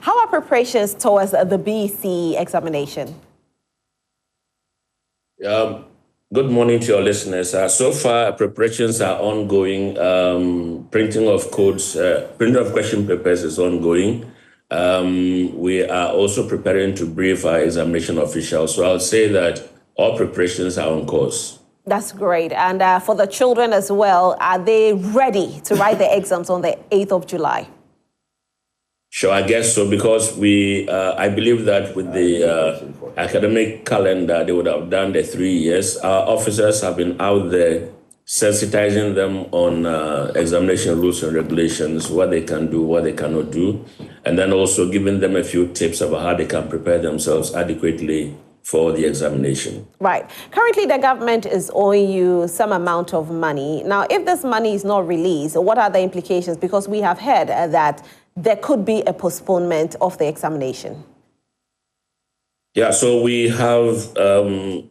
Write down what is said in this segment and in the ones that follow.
How are preparations towards the BECE examination? Good morning to your listeners. So far, preparations are ongoing. Printing of codes, printing of question papers is ongoing. We are also preparing to brief our examination officials. So I'll say that all preparations are on course. That's great. And for the children as well, are they ready to write the exams on the 8th of July? Sure, I guess so, because I believe that with the academic calendar, they would have done the 3 years. Our officers have been out there sensitizing them on examination rules and regulations, what they can do, what they cannot do, and then also giving them a few tips about how they can prepare themselves adequately for the examination. Right. Currently, the government is owing you some amount of money. Now, if this money is not released, what are the implications? Because we have heard that there could be a postponement of the examination. Yeah, so we have,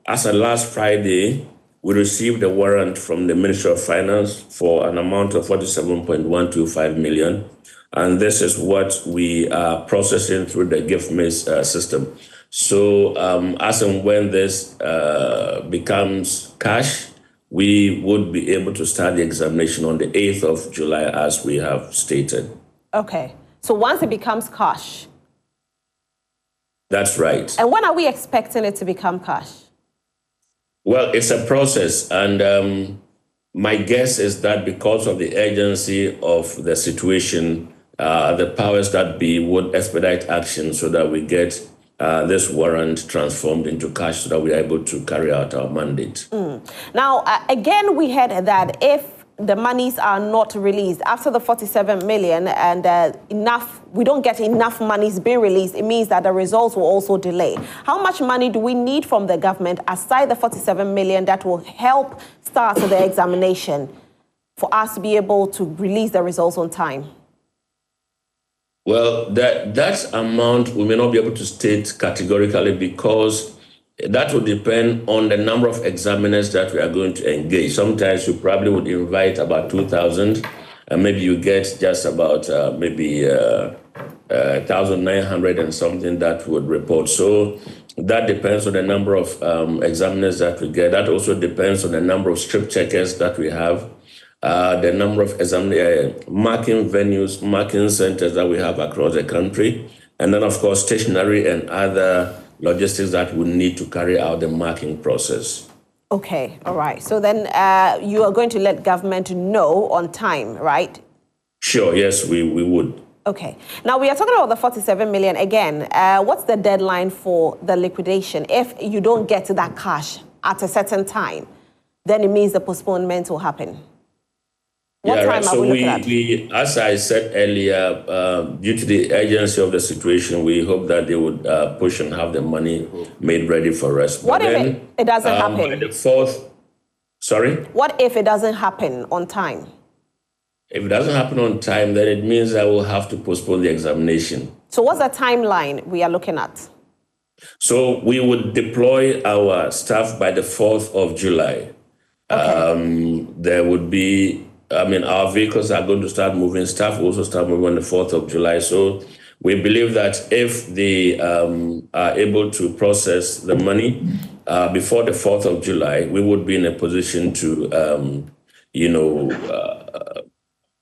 as of last Friday, we received a warrant from the Ministry of Finance for an amount of 47.125 million. And this is what we are processing through the GIFMIS system. So as and when this becomes cash, we would be able to start the examination on the 8th of July, as we have stated. Okay. So once it becomes cash? That's right. And when are we expecting it to become cash? Well, it's a process. And my guess is that because of the urgency of the situation, the powers that be would expedite action so that we get this warrant transformed into cash so that we are able to carry out our mandate. Now, again, we heard that if the monies are not released after the 47 million and we don't get enough monies being released, it means that the results will also delay. How much money do we need from the government aside the 47 million that will help start the examination for us to be able to release the results on time? Well, that amount we may not be able to state categorically, because that will depend on the number of examiners that we are going to engage. Sometimes you probably would invite about 2,000, and maybe you get just about 1,900 and something that would report. So that depends on the number of examiners that we get. That also depends on the number of strip checkers that we have. The number of marking venues, marking centers that we have across the country, and then, of course, stationery and other logistics that we need to carry out the marking process. Okay, all right. So then you are going to let government know on time, right? Sure, yes, we would. Okay. Now, we are talking about the 47 million again. What's the deadline for the liquidation? If you don't get that cash at a certain time, then it means the postponement will happen. What time right. are we looking at? We, as I said earlier, due to the urgency of the situation, we hope that they would push and have the money made ready for us. What if it doesn't happen? By the 4th, sorry? What if it doesn't happen on time? If it doesn't happen on time, then it means I will have to postpone the examination. So what's the timeline we are looking at? So we would deploy our staff by the 4th of July. Okay. There would be, our vehicles are going to start moving. Staff will also start moving on the 4th of July. So we believe that if they are able to process the money before the 4th of July, we would be in a position to,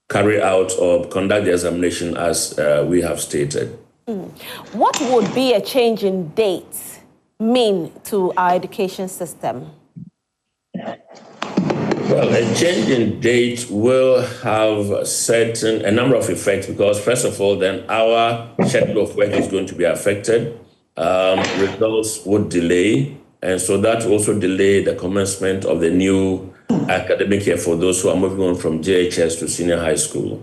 carry out or conduct the examination as we have stated. What would be a change in dates mean to our education system? Well, a change in date will have a number of effects, because first of all, then our schedule of work is going to be affected. Results would delay, and so that will also delay the commencement of the new academic year for those who are moving on from JHS to senior high school.